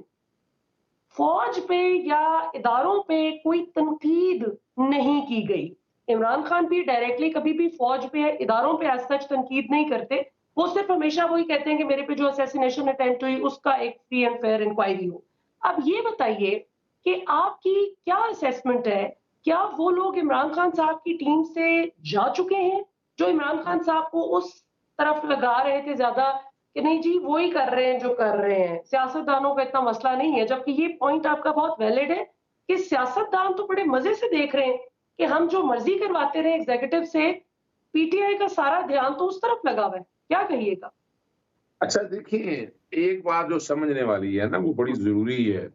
फौज पे या इदारों पे कोई तनकीद नहीं की गई। इमरान खान भी डायरेक्टली कभी भी फौज पे इदारों पे एज सच तनकीद नहीं करते, वो सिर्फ हमेशा वही कहते हैं कि मेरे पे जो असैसिनेशन अटेम्प्ट हुई उसका एक फ्री एंड फेयर इंक्वायरी हो। अब ये बताइए कि आपकी क्या असेसमेंट है, क्या वो लोग इमरान खान साहब की टीम से जा चुके हैं जो इमरान खान साहब को उस तरफ लगा रहे थे ज्यादा कि नहीं जी वो ही कर रहे हैं जो कर रहे हैं, सियासतदानों का इतना मसला नहीं है, जबकि ये पॉइंट आपका बहुत वैलिड है कि सियासतदान तो बड़े मजे से देख रहे हैं कि हम जो मर्जी करवाते रहे एग्जीक्यूटिव से, पीटीआई का सारा ध्यान तो उस तरफ लगा हुआ है। क्या कहिएगा? अच्छा देखिए, एक बात जो समझने वाली है ना, वो बड़ी जरूरी है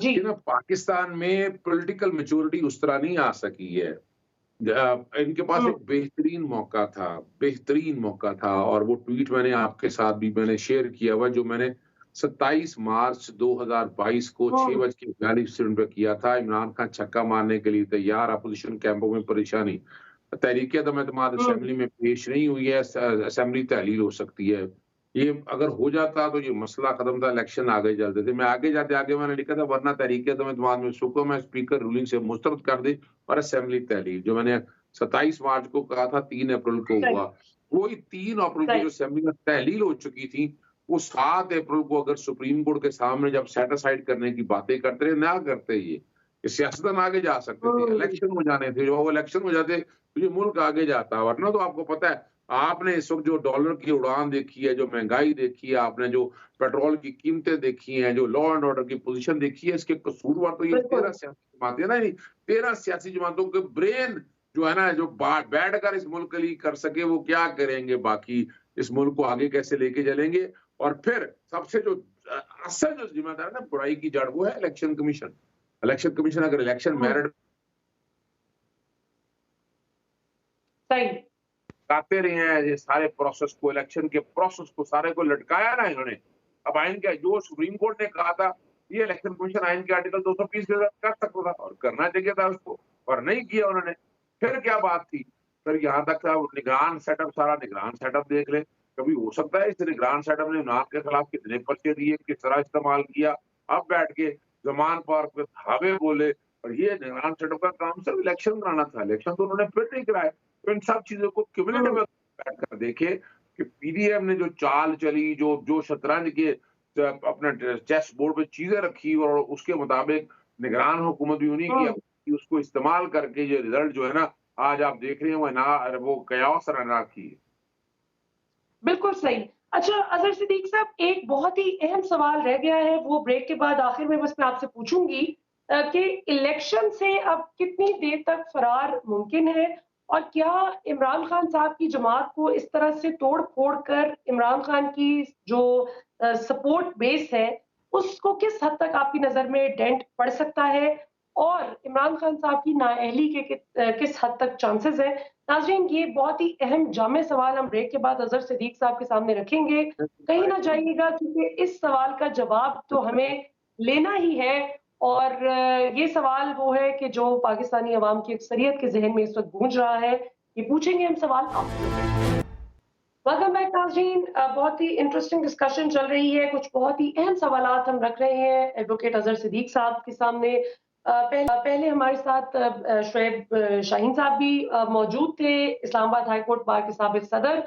जी। कि ना पाकिस्तान में पॉलिटिकल मैच्योरिटी उस तरह नहीं आ सकी है। इनके पास एक बेहतरीन मौका था, और वो ट्वीट मैंने आपके साथ भी मैंने शेयर किया हुआ, जो मैंने 27 मार्च 2022 को 6:42 पे किया था। इमरान खान छक्का मारने के लिए तैयार, अपोजिशन कैंपों में परेशानी, तहरीक अदम एतमाद असेंबली में पेश नहीं हुई है, असेंबली तहलील हो सकती है। ये अगर हो जाता तो ये मसला खत्म था, इलेक्शन आगे चलते थे। मैं आगे मैंने लिखा था, वरना तहरीक अदम एतमाद में सुकून में स्पीकर रूलिंग से मुस्तरद कर दे और असेंबली तहलील, जो मैंने 27 मार्च को कहा था, 3 अप्रैल को सही, हुआ। वही 3 अप्रैल को सही। जो असेंबली में तहलील हो चुकी थी, वो 7 अप्रैल को अगर सुप्रीम कोर्ट के सामने जब सेट असाइड करने की बातें करते रहे, ना करते ये सियासतदान आगे जा सकते थे, हुँ, इलेक्शन हो जाने थे। जब वो इलेक्शन हो जाते तो ये मुल्क आगे जाता। वरना तो आपको पता है, आपने इस वक़्त जो डॉलर की उड़ान देखी है, जो महँगाई देखी है, आपने जो पेट्रोल की कीमतें देखी हैं, जो लॉ एंड ऑर्डर की पोज़ीशन देखी है, इसके कसूरवार तो ये 13 बिल्कुल। सियासी जमातें हैं ना, ये 13 सियासी जमातों के ब्रेन जो है ना, जो बैठकर इस मुल्क के लिए कर सके, वो क्या करेंगे बाकी, इस मुल्क को आगे कैसे लेके चलेंगे। और फिर सबसे जो असल जो ज़िम्मेदार है ना बुराई की जड़, वो है इलेक्शन कमीशन। इलेक्शन कमीशन अगर इलेक्शन हुँ, मेरिट सही। लटकाते रहे हैं, ये सारे प्रोसेस को, इलेक्शन के प्रोसेस को सारे को लटकाया ना इन्होंने। अब आइन के जो सुप्रीम कोर्ट ने कहा था, ये इलेक्शन कमीशन आइन के आर्टिकल 220 के तहत कर सकता था और करना चाहिए था उसको, और नहीं किया उन्होंने। फिर क्या बात थी? फिर यहाँ तक था निगरान सेटअप, सारा निगरान सेटअप देख ले। कभी हो सकता है इस निगरान सेटअप ने यूनान के खिलाफ कितने पर्चे दिए, किस तरह इस्तेमाल किया। अब बैठ के ज़मान पार्क पे धावे बोले, और ये निगरान सेटअप का काम सिर्फ इलेक्शन कराना था। इलेक्शन तो उन्होंने फिर नहीं कराए। तो इन सब चीज़ों को क्युमुलेटिव हुँ, बैठकर देखे कि पीडीएम ने जो चाल चली, जो जो शतरंज के अपना चेस बोर्ड पे चीज़ें रखी, और उसके मुताबिक निगरान हुकूमत भी उन्हीं की हुँ, कि उसको इस्तेमाल करके ये रिज़ल्ट जो है ना, आज आप देख रहे हैं वो कयास रना की है। बिल्कुल सही। अच्छा अज़हर सिद्दीक़ साहब, एक बहुत ही अहम सवाल रह गया है, वो ब्रेक के बाद आखिर में बस मैं आपसे पूछूँगी कि इलेक्शन से अब कितनी देर तक फ़रार मुमकिन है? और क्या इमरान खान साहब की जमात को इस तरह से तोड़-फोड़ कर इमरान खान की जो सपोर्ट बेस है, उसको किस हद तक आपकी नज़र में डेंट पड़ सकता है? और इमरान खान साहब की नाअहली के किस हद तक चांसेज़ हैं? नाज़रीन, ये बहुत ही अहम जामे सवाल हम ब्रेक के बाद अज़हर सिद्दीक़ साहब के सामने रखेंगे। कहीं ना जाइएगा, क्योंकि इस सवाल का जवाब तो हमें लेना ही है। और ये सवाल वो है कि जो पाकिस्तानी अवाम की अक्सरियत के ज़हन में इस वक़्त गूंज रहा है। ये पूछेंगे हम सवाल आपसे। वेलकम बैक नाज़रीन। बहुत ही इंटरेस्टिंग डिस्कशन चल रही है। कुछ बहुत ही अहम सवालात हम रख रहे हैं एडवोकेट अज़हर सिद्दीक़ साहब के सामने। पहले हमारे साथ शुएब शाहीन साहब भी मौजूद थे, इस्लामाबाद हाई कोर्ट बार के साबिक़ सदर।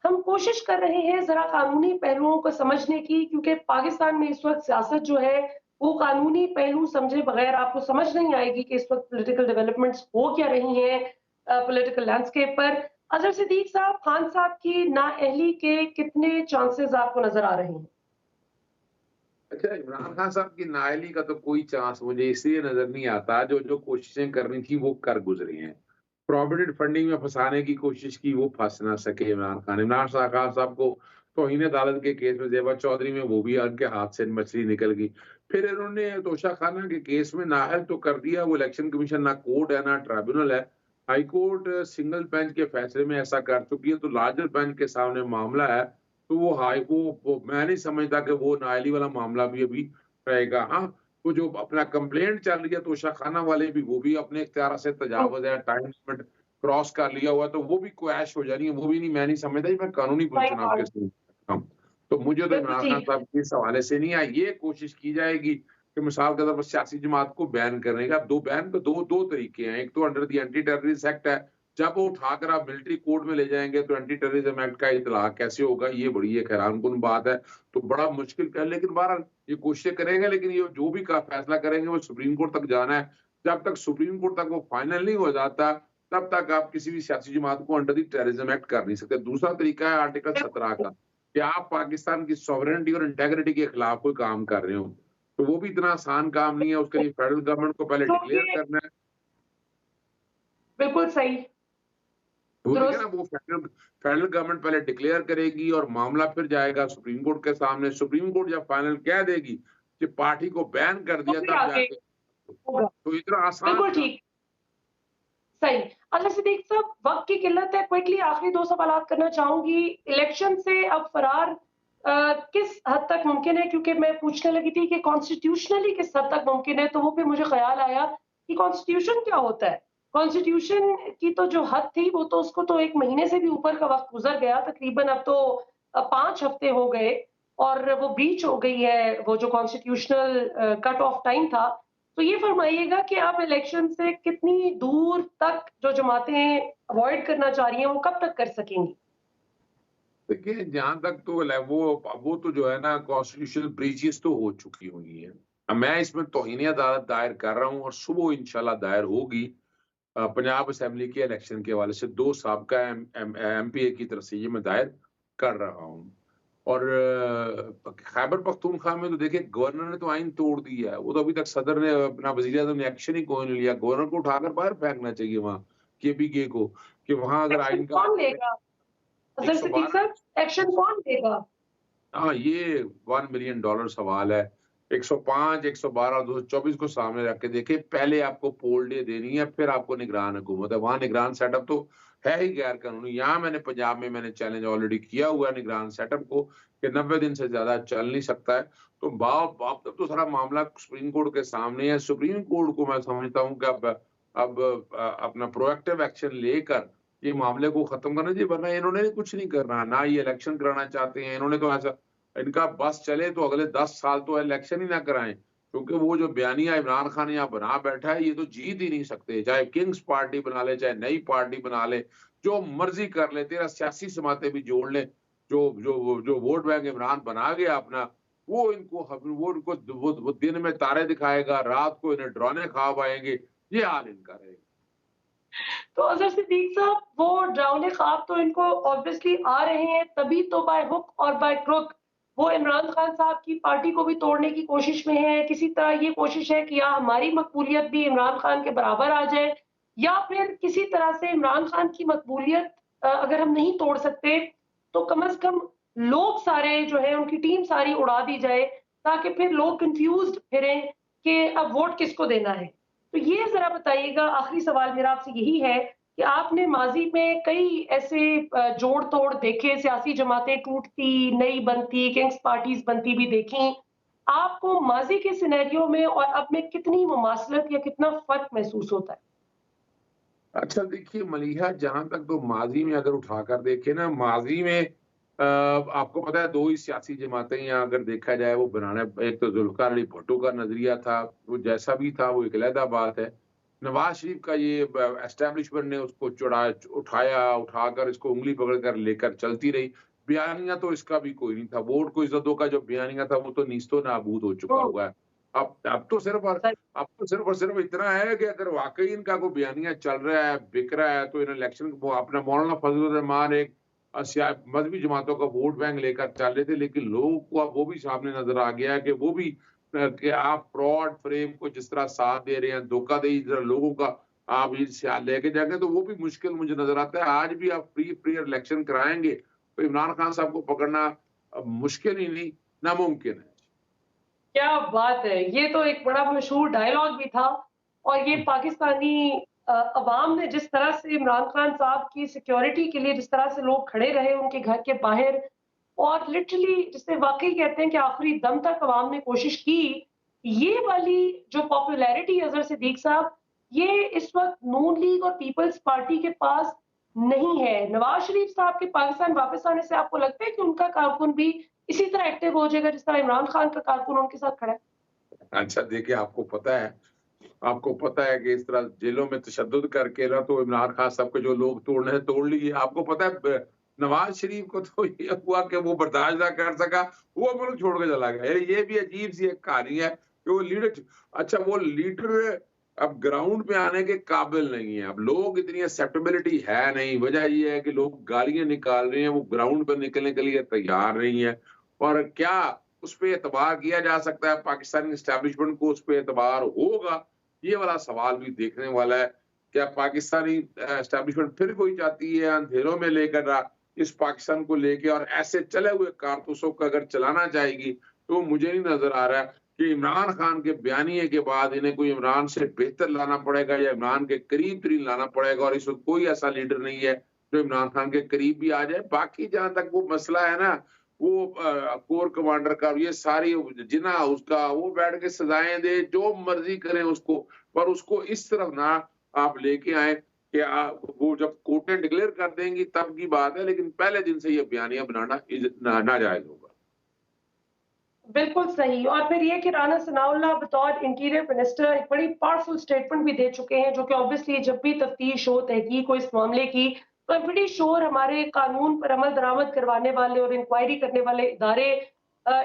हम कोशिश कर रहे हैं ज़रा कानूनी पहलुओं को समझने की, क्योंकि पाकिस्तान में इस वक़्त सियासत जो है, वो कानूनी पहलू समझे बगैर आपको समझ नहीं आएगी कि इस वक़्त पॉलिटिकल डेवलपमेंट्स हो क्या रही हैं पॉलिटिकल लैंडस्केप पर। अज़हर सिद्दीक़ साहब, खान साहब की नाअहली के कितने चांसेज़ आपको नज़र आ रहे हैं? अच्छा, इमरान खान साहब की नाअहली का तो कोई चांस मुझे इसलिए नज़र नहीं आता, जो जो कोशिशें करनी थी वो कर गुज़रे हैं। प्रोविडेंट फंडिंग में फँसाने की कोशिश की, वो फँस ना सके इमरान खान। इमरान खान साहब को तौहीन अदालत के केस में ज़ेबा चौधरी में वो भी उनके हाथ से मछली निकल गई। फिर इन्होंने तोशा खाना के केस में नाअहल तो कर दिया, वो इलेक्शन कमीशन ना कोर्ट है ना ट्रिब्यूनल है। हाई कोर्ट सिंगल बेंच के फैसले में ऐसा कर चुकी है, तो लार्जर बेंच के सामने मामला है। तो वो मैं नहीं समझता कि वो नाअहली वाला मामला भी अभी रहेगा। हाँ, वो जो अपना कंप्लेंट चल रही है तोशाखाना वाले भी, वो भी अपने इख्तियार से हुँ, तजावुज़ है, टाइम लिमिट क्रॉस कर लिया हुआ है, तो वो भी क्वैश हो जानी है। वो भी नहीं, मैं नहीं समझता कि मैं कानूनी सही पोज़ीशन आपके बात। सामने रखता हूँ। तो मुझे तो बिल्कुल इमरान खान ठीक। साहब के इस हवाले से नहीं है। ये कोशिश की जाएगी कि मिसाल के तौर पर सियासी जमात को बैन करने का, 2 बैन के 2 तरीके हैं। एक तो under the anti terrorist act है, जब वो उठाकर आप मिलिट्री कोर्ट में ले जाएँगे तो एंटी टेररिज्म एक्ट का इत्तलाक कैसे होगा? ये बड़ी एक हैरानकुन बात है। तो बड़ा मुश्किल है, लेकिन बहरहाल ये कोशिशें करेंगे, लेकिन ये जो भी का फैसला करेंगे वो सुप्रीम कोर्ट तक जाना है। जब तक सुप्रीम कोर्ट तक वो फाइनल नहीं हो जाता, तब तक आप किसी भी सियासी जमात को अंडर द टेररिज्म एक्ट कर नहीं सकते। दूसरा तरीका है आर्टिकल 17 का, कि आप पाकिस्तान की सॉवरेनिटी और इंटीग्रिटी के खिलाफ कोई काम कर रहे हो। तो वो भी इतना आसान काम नहीं है, उसके लिए फेडरल गवर्नमेंट को पहले तो डिक्लेयर ये करना है। बिल्कुल सही, वो देखिए ना, दुरुस्त। वो फेडरल फेडरल गवर्नमेंट पहले डिक्लेयर करेगी और मामला फिर जाएगा सुप्रीम कोर्ट के सामने। सुप्रीम कोर्ट जब फाइनल कह देगी कि पार्टी को बैन कर तो दिया, फिर तब आगे जाके होगा। तो इतना आसान बिल्कुल काम। ठीक। सही। अच्छा सिद्दीक साहब, वक़्त की किल्लत है, क्विकली आखिरी 2 सवालात करना चाहूँगी। इलेक्शन से अब फरार किस हद तक मुमकिन है? क्योंकि मैं पूछने लगी थी कि कॉन्स्टिट्यूशनली किस हद तक मुमकिन है, तो वो फिर मुझे ख़्याल आया कि कॉन्स्टिट्यूशन क्या होता है? कॉन्स्टिट्यूशन की तो जो हद थी, वो तो उसको तो 1 महीने से भी ऊपर का वक़्त गुज़र गया। तकरीबन अब तो 5 हफ़्ते हो गए और वो ब्रीच हो गई है, वो जो कॉन्स्टिट्यूशनल कट ऑफ टाइम था। तो ये फरमाइएगा कि आप इलेक्शन से कितनी दूर तक जो जमातें अवॉइड करना चाह रही हैं, वो कब तक कर सकेंगी? देखिए, जहां तक तो वो तो जो है ना, कॉन्स्टिट्यूशनल ब्रीचेस तो हो चुकी हुई है। अब मैं इसमें तौहीन अदालत दायर कर रहा हूं और सुबह इंशाल्लाह दायर होगी। पंजाब असेंबली के इलेक्शन के हवाले से 2 साबका एमपीए की तरफ से ये मैं दायर कर रहा हूं। और खैबर पख्तूनख्वा में तो देखिए, गवर्नर ने तो आइन तोड़ दिया है। वो तो अभी तक सदर ने, अपना वजीर आज़म ने एक्शन ही कोई नहीं लिया। गवर्नर को उठाकर बाहर फेंकना चाहिए वहां, केपीके को, कि वहां अगर एक्शन आइन का कौन लेगा? अजहर सिद्दीक 112, साहब, एक्शन कौन लेगा? हाँ, ये $1 मिलियन सवाल है। 105, 112 और 224 को सामने रख के देखे। पहले आपको पोल डे देनी है, फिर आपको निगरान हुकूमत है। वहां निगरान सेटअप तो है ही गैर कानूनी। यहाँ मैंने पंजाब में मैंने चैलेंज ऑलरेडी किया हुआ है निगरान सेटअप को, कि 90 दिन से ज्यादा चल नहीं सकता है। तो बाप बाप तब तो सारा मामला सुप्रीम कोर्ट के सामने है। सुप्रीम कोर्ट को मैं समझता हूँ कि अब अपना प्रोएक्टिव एक्शन लेकर ये मामले को खत्म करना चाहिए, वरना इन्होंने कुछ नहीं करना। ना ये इलेक्शन कराना चाहते हैं इन्होंने, तो ऐसा इनका बस चले तो अगले 10 साल तो इलेक्शन ही ना कराएं, क्योंकि वो जो बयानिया इमरान खान यहाँ बना बैठा है, ये तो जीत ही नहीं सकते। चाहे किंग्स पार्टी बना ले, चाहे नई पार्टी बना ले, जो मर्जी कर ले, 13 सियासी जमातें भी जोड़ ले, जो जो जो वोट बैंक इमरान बना गया अपना, वो दिन में तारे दिखाएगा, रात को इन्हें डराने ख्वाब आएंगे। ये हाल इनका रहेगा। तो अजहर सिद्दीक साहब, वो डरावने ख्वाब तो इनको ऑब्वियसली आ रहे हैं, तभी तो बाय हुक और बाय क्रुक वो इमरान खान साहब की पार्टी को भी तोड़ने की कोशिश में है। किसी तरह ये कोशिश है कि या हमारी मकबूलियत भी इमरान खान के बराबर आ जाए, या फिर किसी तरह से इमरान खान की मकबूलियत अगर हम नहीं तोड़ सकते, तो कम से कम लोग सारे जो है, उनकी टीम सारी उड़ा दी जाए, ताकि फिर लोग कंफ्यूज्ड फिरें कि अब वोट किसको देना है। तो ये ज़रा बताइएगा, आखिरी सवाल मेरा आपसे यही है कि आपने माज़ी में कई ऐसे जोड़-तोड़ देखे, सियासी जमातें टूटती, नई बनती, किंग्स पार्टीज़ बनती भी देखी। आपको माज़ी के सिनेरियो में और अब में कितनी मुमासलत या कितना फ़र्क महसूस होता है? अच्छा, देखिए मलिहा, जहां तक तो माजी में अगर उठाकर देखे ना, माजी में आपको पता है 2 ही सियासी जमातें यहाँ अगर देखा जाए वो बनाना। एक तो जुल्फकार अली भुट्टो का नजरिया था, वो जैसा भी था वो एक अलहदा बात है। नवाज शरीफ का ये एस्टेब्लिशमेंट ने उसको उठाया, उठाकर इसको उंगली पकड़कर लेकर चलती रही। बयानिया तो इसका भी कोई नहीं था। वोट को इज्जतों का जो बयानिया था वो तो नीस्तो नाबूद हो चुका हुँ, हुआ है। अब तो सिर्फ और सही। अब तो सिर्फ और सिर्फ इतना है कि अगर वाकई इनका कोई बयानिया चल रहा है, बिक रहा है, तो इन इलेक्शन को अपना मौलाना फजलुर रहमान एक मजहबी जमातों का वोट बैंक लेकर चल रहे थे, लेकिन लोगों को अब वो भी सामने नजर आ गया है कि वो भी कि आप फ्रॉड फ्रेम को जिस तरह साथ दे रहे हैं, धोखाधड़ी जिस तरह लोगों का आप ये लेके जाएंगे, तो वो भी मुश्किल मुझे नजर आता है। आज भी आप फ्री इलेक्शन कराएंगे तो इमरान खान साहब को पकड़ना मुश्किल ही नहीं, नामुमकिन है। क्या बात है! ये तो एक बड़ा मशहूर डायलॉग भी था, और ये पाकिस्तानी अवाम ने जिस तरह से इमरान खान साहब की सिक्योरिटी के लिए जिस तरह से लोग खड़े रहे उनके घर के बाहर, और लिटरली जिसे वाक़ई कहते हैं कि आखिरी दम तक अवाम ने कोशिश की, ये वाली जो पॉपुलैरिटी अज़हर सिद्दीक साहब, ये इस वक़्त नून लीग और पीपल्स पार्टी के पास नहीं है। नवाज़ शरीफ साहब के पाकिस्तान वापस आने से आपको लगता है कि उनका कारकुन भी इसी तरह एक्टिव हो जाएगा जिस तरह इमरान खान का कारकुन उनके साथ खड़ा है? अच्छा, देखिए, आपको पता है कि इस तरह जेलों में तशद्दुद करके ना, तो इमरान खान साहब के जो लोग तोड़ने हैं तोड़ लिए। आपको पता है नवाज शरीफ को तो ये हुआ कि वो बर्दाश्त ना कर सका, वो मुल्क छोड़ के चला गया। ये भी अजीब सी एक कहानी है कि वो लीडर अब ग्राउंड पे आने के काबिल नहीं है। अब लोग इतनी एक्सेप्टेबिलिटी है नहीं। वजह ये है कि लोग गालियां निकाल रहे हैं, वो ग्राउंड पर निकलने के लिए तैयार नहीं है। और क्या उस पे एतबार किया जा सकता है? पाकिस्तानी एस्टेब्लिशमेंट को उस पे एतबार होगा? ये वाला सवाल भी देखने वाला है। क्या पाकिस्तानी एस्टेब्लिशमेंट फिर कोई चाहती है अंधेरों में लेकर इस पाकिस्तान को लेके, और ऐसे चले हुए कारतूसों को अगर चलाना चाहेगी, तो मुझे नहीं नजर आ रहा कि इमरान खान के बयानिए के बाद इन्हें कोई इमरान से बेहतर लाना पड़ेगा या इमरान के करीब तरीन लाना पड़ेगा। और इस वक्त कोई ऐसा लीडर नहीं है जो इमरान खान के करीब भी आ जाए। बाकी जहां तक वो मसला है ना, वो कोर कमांडर का, ये सारी जिना उसका, वो बैठ के सजाएं दे, जो मर्जी करें उसको, पर उसको इस तरफ ना आप लेके आए कि वो जब कोर्टें डिक्लेयर कर देंगी तब की बात है, लेकिन पहले दिन से ये बयानियां बनाना नाजायज होगा। बिल्कुल सही। और फिर ये कि राना सनाउल्लाह बतौर इंटीरियर मिनिस्टर एक बड़ी पावरफुल स्टेटमेंट भी दे चुके हैं, जो कि ऑब्वियसली जब भी तफ्तीश हो, तहकीक हो इस मामले की, तो आई एम प्रीटी श्योर हमारे कानून पर अमल दरामद करवाने वाले और इंक्वायरी करने वाले इदारे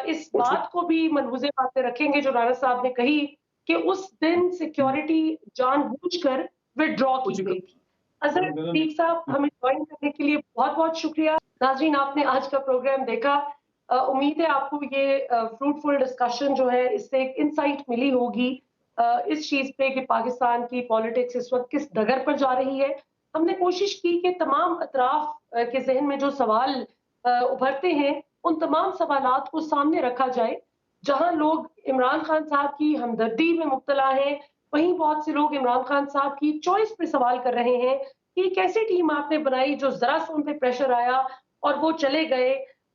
इस बात को भी मलहूज़े बात पे रखेंगे जो राना साहब ने कही कि उस दिन सिक्योरिटी जानबूझकर विथड्रॉ की गई थी। अज़हर सिद्दीक साहब, हमें जॉइन करने के लिए बहुत-बहुत शुक्रिया। नाज़रीन, आपने आज का प्रोग्राम देखा। उम्मीद है आपको ये फ्रूटफुल डिस्कशन जो है इससे एक इनसाइट मिली होगी इस चीज़ पे कि पाकिस्तान की पॉलिटिक्स इस वक़्त किस डगर पर जा रही है। हमने कोशिश की कि तमाम अतराफ के ज़हन में जो सवाल उभरते हैं, उन तमाम सवालात को सामने रखा जाए। जहाँ लोग इमरान खान साहब की हमदर्दी में मुब्तला हैं, वहीं बहुत से लोग इमरान खान साहब की चॉइस पे सवाल कर रहे हैं कि कैसी टीम आपने बनाई जो ज़रा-सा उन पे प्रेशर आया और वो चले गए।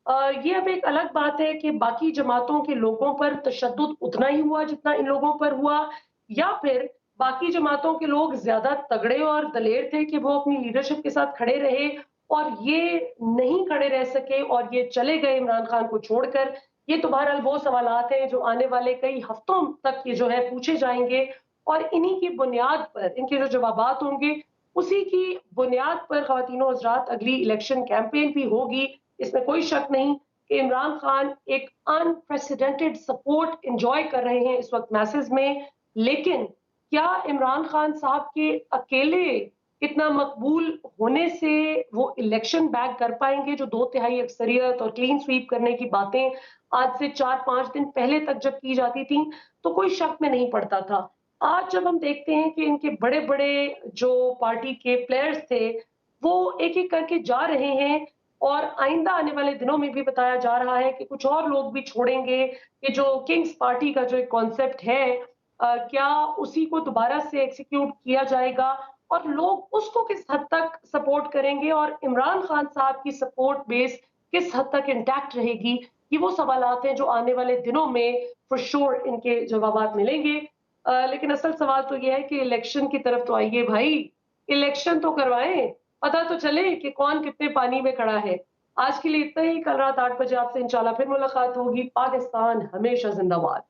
ये अब एक अलग बात है कि बाकी जमातों के लोगों पर तशद्दुद उतना ही हुआ जितना इन लोगों पर हुआ, या फिर बाकी जमातों के लोग ज़्यादा तगड़े और दलेर थे कि वो अपनी लीडरशिप के साथ खड़े रहे और ये नहीं खड़े रह सके और ये चले गए इमरान खान को छोड़कर। ये तो बहरहाल वो सवालात हैं जो आने वाले कई हफ्तों तक ये जो है पूछे जाएँगे और इन्हीं की बुनियाद पर इनके जो जवाबात होंगे, उसी की बुनियाद पर ख़वातीनो हज़रात अगली इलेक्शन कैंपेन भी होगी। इसमें कोई शक नहीं कि इमरान खान एक अनप्रेसिडेंटेड सपोर्ट एन्जॉय कर रहे हैं इस वक़्त मैसेज में। लेकिन क्या इमरान खान साहब के अकेले इतना मकबूल होने से वो इलेक्शन बैक कर पाएँगे? जो 2 तिहाई अक्सरियत और क्लीन स्वीप करने की बातें आज से 4-5 दिन पहले तक जब की जाती थीं, तो कोई शक में नहीं पड़ता था। आज जब हम देखते हैं कि इनके बड़े-बड़े जो पार्टी के प्लेयर्स थे, वो एक-एक करके जा रहे हैं और आइंदा आने वाले दिनों में भी बताया जा रहा है कि कुछ और लोग भी छोड़ेंगे। ये जो किंग्स पार्टी का जो एक कॉन्सेप्ट है क्या उसी को दोबारा से एग्ज़ीक्यूट किया जाएगा और लोग उसको किस हद तक सपोर्ट करेंगे और इमरान खान साहब की सपोर्ट बेस किस हद तक इंटैक्ट रहेगी? ये वो सवालात हैं जो आने वाले दिनों में फॉर श्योर इनके जवाबात मिलेंगे। लेकिन असल सवाल तो ये है कि इलेक्शन की तरफ तो आइए भाई, इलेक्शन तो करवाएँ, पता तो चले कि कौन कितने पानी में खड़ा है। आज के लिए इतना ही, कल रात 8 बजे आपसे इंशाल्लाह फिर मुलाकात होगी। पाकिस्तान हमेशा ज़िंदाबाद।